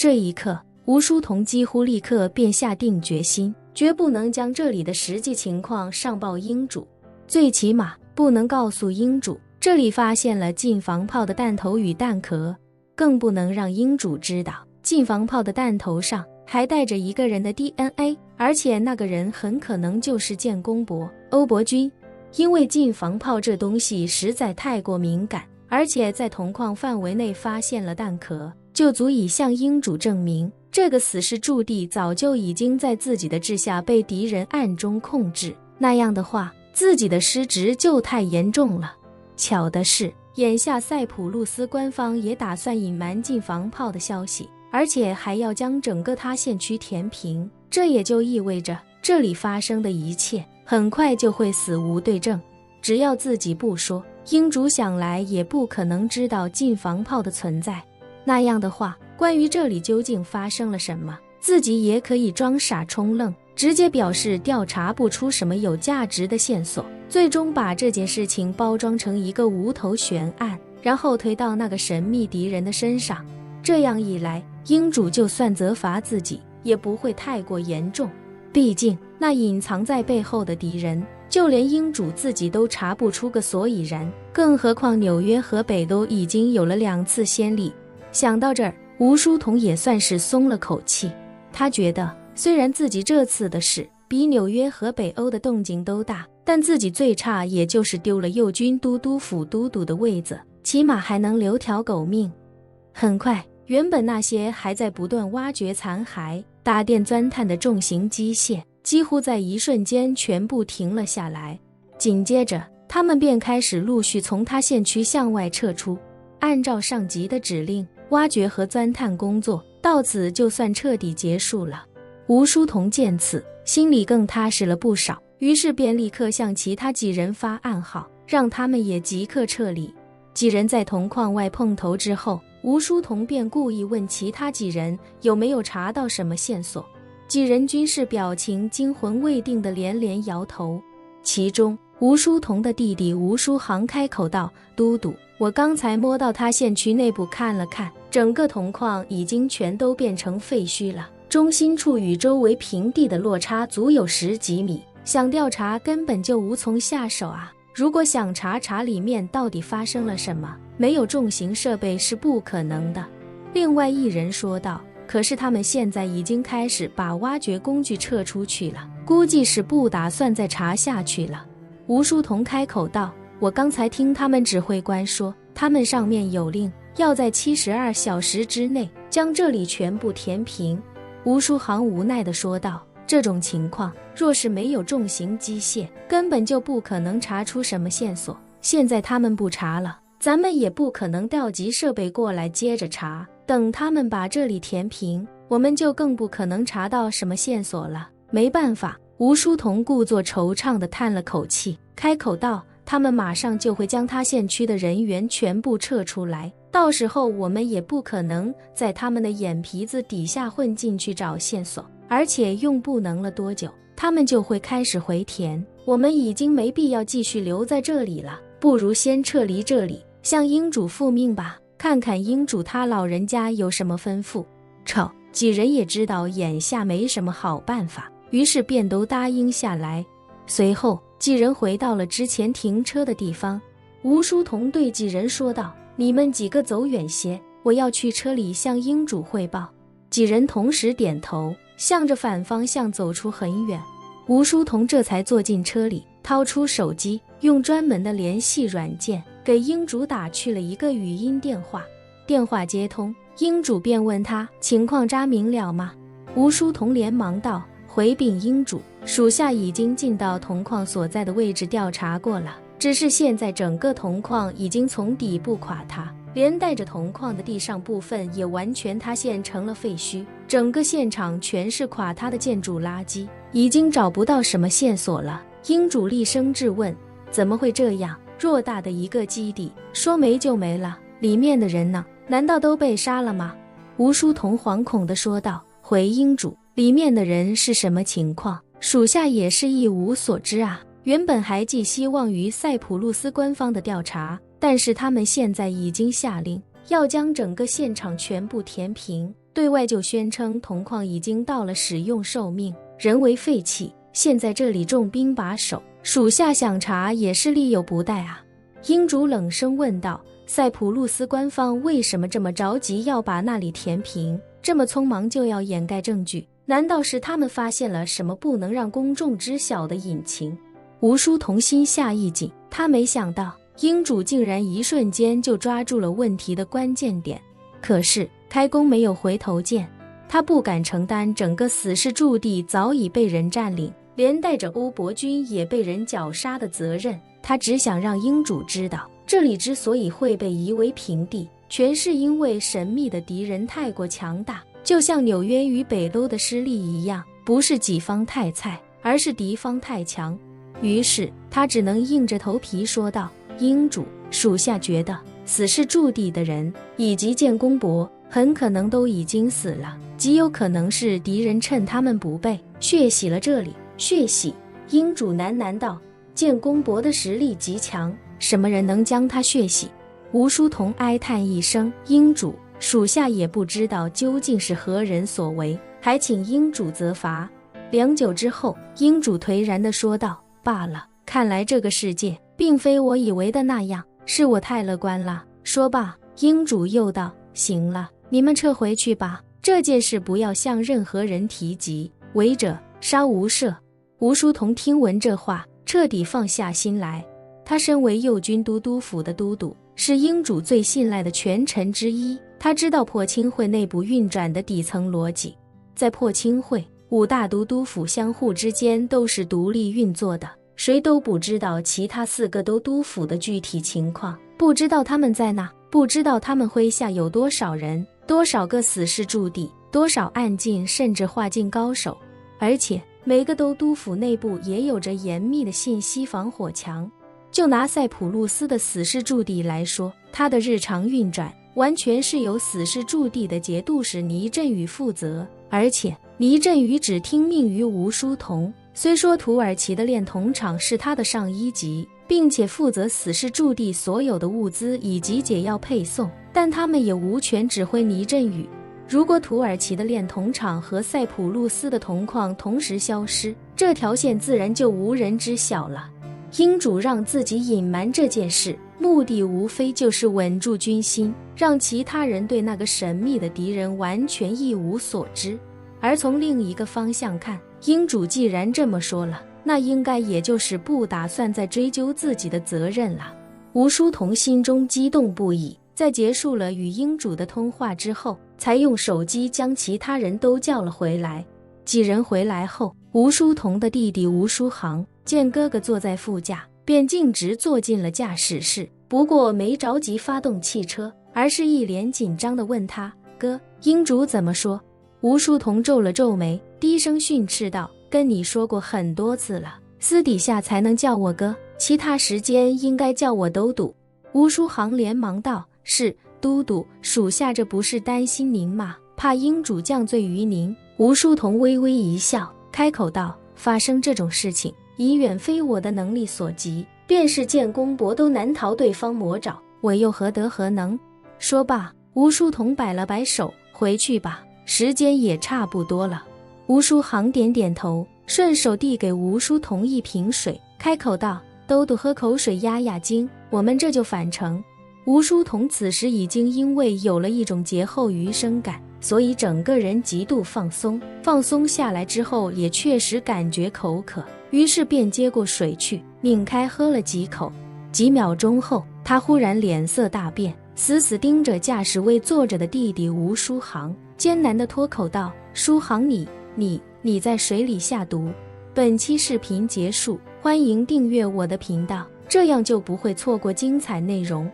这一刻，吴书同几乎立刻便下定决心，绝不能将这里的实际情况上报英主，最起码不能告诉英主这里发现了近防炮的弹头与弹壳，更不能让英主知道近防炮的弹头上还带着一个人的 DNA， 而且那个人很可能就是建功伯欧伯君。因为近防炮这东西实在太过敏感，而且在铜矿范围内发现了弹壳，就足以向英主证明这个死士驻地早就已经在自己的治下被敌人暗中控制，那样的话自己的失职就太严重了。巧的是，眼下塞浦路斯官方也打算隐瞒近防炮的消息，而且还要将整个他县区填平，这也就意味着这里发生的一切很快就会死无对证。只要自己不说，英主想来也不可能知道近防炮的存在，那样的话，关于这里究竟发生了什么，自己也可以装傻充愣，直接表示调查不出什么有价值的线索，最终把这件事情包装成一个无头悬案，然后推到那个神秘敌人的身上。这样一来，英主就算责罚自己也不会太过严重，毕竟那隐藏在背后的敌人就连英主自己都查不出个所以然，更何况纽约和北欧已经有了2次先例。想到这儿，吴书同也算是松了口气。他觉得虽然自己这次的事比纽约和北欧的动静都大，但自己最差也就是丢了右军都督府都督的位子，起码还能留条狗命。很快，原本那些还在不断挖掘残骸、打电钻探的重型机械几乎在一瞬间全部停了下来，紧接着他们便开始陆续从他县区向外撤出。按照上级的指令，挖掘和钻探工作到此就算彻底结束了。吴书同见此，心里更踏实了不少，于是便立刻向其他几人发暗号，让他们也即刻撤离。几人在铜矿外碰头之后，吴书同便故意问其他几人有没有查到什么线索，几人均是表情惊魂未定的连连摇头。其中吴书同的弟弟吴书航开口道：都督，我刚才摸到他县区内部看了看，整个铜矿已经全都变成废墟了，中心处与周围平地的落差足有10几米，想调查根本就无从下手啊。如果想查里面到底发生了什么，没有重型设备是不可能的。另外一人说道：可是他们现在已经开始把挖掘工具撤出去了，估计是不打算再查下去了。吴书同开口道：我刚才听他们指挥官说，他们上面有令，要在72小时之内将这里全部填平。吴书航无奈地说道：这种情况若是没有重型机械，根本就不可能查出什么线索，现在他们不查了，咱们也不可能调集设备过来接着查，等他们把这里填平，我们就更不可能查到什么线索了。没办法，吴书同故作惆怅地叹了口气，开口道：他们马上就会将他县区的人员全部撤出来，到时候我们也不可能在他们的眼皮子底下混进去找线索，而且用不能了多久，他们就会开始回填，我们已经没必要继续留在这里了，不如先撤离这里，向英主复命吧，看看英主他老人家有什么吩咐。臭，几人也知道眼下没什么好办法，于是便都答应下来。随后几人回到了之前停车的地方，吴书同对几人说道：你们几个走远些，我要去车里向英主汇报。几人同时点头，向着反方向走出很远。吴书同这才坐进车里，掏出手机，用专门的联系软件给英主打去了一个语音电话。电话接通，英主便问他情况查明了吗？吴书同连忙道：回禀英主，属下已经进到铜矿所在的位置调查过了，只是现在整个铜矿已经从底部垮塌，连带着铜矿的地上部分也完全塌陷成了废墟，整个现场全是垮塌的建筑垃圾，已经找不到什么线索了。英主厉声质问：怎么会这样？偌大的一个基地，说没就没了，里面的人呢？难道都被杀了吗？吴书同惶恐地说道：回英主，里面的人是什么情况，属下也是一无所知啊。原本还寄希望于塞浦路斯官方的调查，但是他们现在已经下令要将整个现场全部填平，对外就宣称铜矿已经到了使用寿命，人为废弃，现在这里重兵把守，属下想查也是力有不逮啊。英主冷声问道，塞浦路斯官方为什么这么着急要把那里填平，这么匆忙就要掩盖证据？难道是他们发现了什么不能让公众知晓的隐情？吴书同心下一紧，他没想到英主竟然一瞬间就抓住了问题的关键点。可是开弓没有回头箭，他不敢承担整个死士驻地早已被人占领，连带着欧伯军也被人绞杀的责任。他只想让英主知道，这里之所以会被夷为平地，全是因为神秘的敌人太过强大，就像纽约与北欧的失利一样，不是己方太菜，而是敌方太强。于是他只能硬着头皮说道，英主，属下觉得死士驻地的人以及建功伯很可能都已经死了，极有可能是敌人趁他们不备血洗了这里。血洗？英主喃喃道，建功伯的实力极强，什么人能将他血洗？吴书同哀叹一声，英主，属下也不知道究竟是何人所为，还请英主责罚。良久之后，英主颓然地说道，罢了，看来这个世界并非我以为的那样，是我太乐观了。说罢，英主又道，行了，你们撤回去吧，这件事不要向任何人提及，违者杀无赦。吴书同听闻这话，彻底放下心来。他身为右军都督府的都督，是英主最信赖的权臣之一，他知道破清会内部运转的底层逻辑。在破清会，5大都督府相互之间都是独立运作的，谁都不知道其他4个都督府的具体情况，不知道他们在哪，不知道他们麾下有多少人，多少个死士驻地，多少暗禁甚至化境高手。而且每个都督府内部也有着严密的信息防火墙。就拿塞浦路斯的死士驻地来说，它的日常运转完全是由死士驻地的节度使倪振宇负责，而且倪振宇只听命于吴书同。虽说土耳其的炼铜厂是他的上一级，并且负责死士驻地所有的物资以及解药配送，但他们也无权指挥倪振宇。如果土耳其的炼铜厂和塞浦路斯的铜矿同时消失，这条线自然就无人知晓了。英主让自己隐瞒这件事，目的无非就是稳住军心，让其他人对那个神秘的敌人完全一无所知。而从另一个方向看，英主既然这么说了，那应该也就是不打算再追究自己的责任了。吴书同心中激动不已，在结束了与英主的通话之后，才用手机将其他人都叫了回来。几人回来后，吴书同的弟弟吴书航见哥哥坐在副驾，便径直坐进了驾驶室，不过没着急发动汽车，而是一脸紧张地问他，哥，英主怎么说？吴书同皱了皱眉，低声训斥道，跟你说过很多次了，私底下才能叫我哥，其他时间应该叫我都督。吴书航连忙道，是都督，属下这不是担心您吗？怕英主降罪于您。吴书同微微一笑，开口道，发生这种事情已远非我的能力所及，便是建功伯都难逃对方魔爪，我又何德何能？说罢，吴书同摆了摆手，回去吧，时间也差不多了。吴书航点点头，顺手递给吴书同一瓶水，开口道，都督喝口水压压惊，我们这就返程。吴书同此时已经因为有了一种劫后余生感，所以整个人极度放松下来之后，也确实感觉口渴，于是便接过水去，拧开喝了几口。几秒钟后，他忽然脸色大变，死死盯着驾驶位坐着的弟弟吴书航，艰难地脱口道，书航你在水里下毒。本期视频结束，欢迎订阅我的频道，这样就不会错过精彩内容。